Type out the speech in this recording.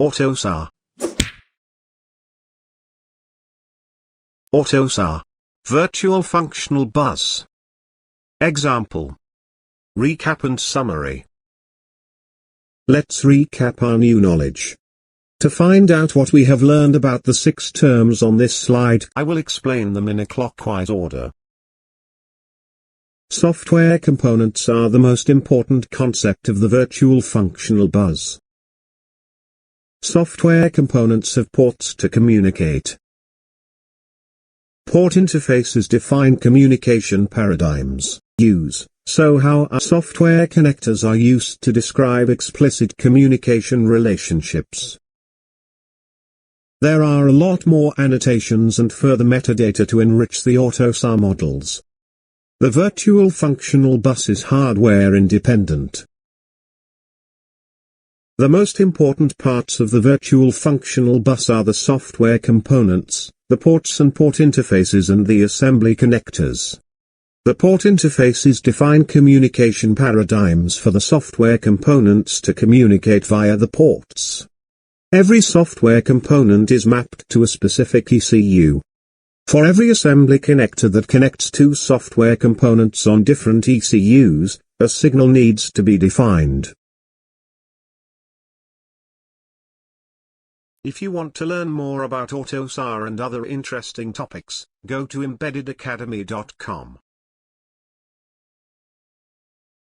AUTOSAR. AUTOSAR. Virtual Functional Bus. Example. Recap and summary. Let's recap our new knowledge. To find out what we have learned about the 6 terms on this slide, I will explain them in a clockwise order. Software components are the most important concept of the virtual functional bus. Software components have ports to communicate. Port interfaces define communication paradigms, so how our software connectors are used to describe explicit communication relationships. There are a lot more annotations and further metadata to enrich the AUTOSAR models. The virtual functional bus is hardware independent. The most important parts of the virtual functional bus are the software components, the ports and port interfaces, and the assembly connectors. The port interfaces define communication paradigms for the software components to communicate via the ports. Every software component is mapped to a specific ECU. For every assembly connector that connects 2 software components on different ECUs, a signal needs to be defined. If you want to learn more about AUTOSAR and other interesting topics, go to embeddedacademy.com.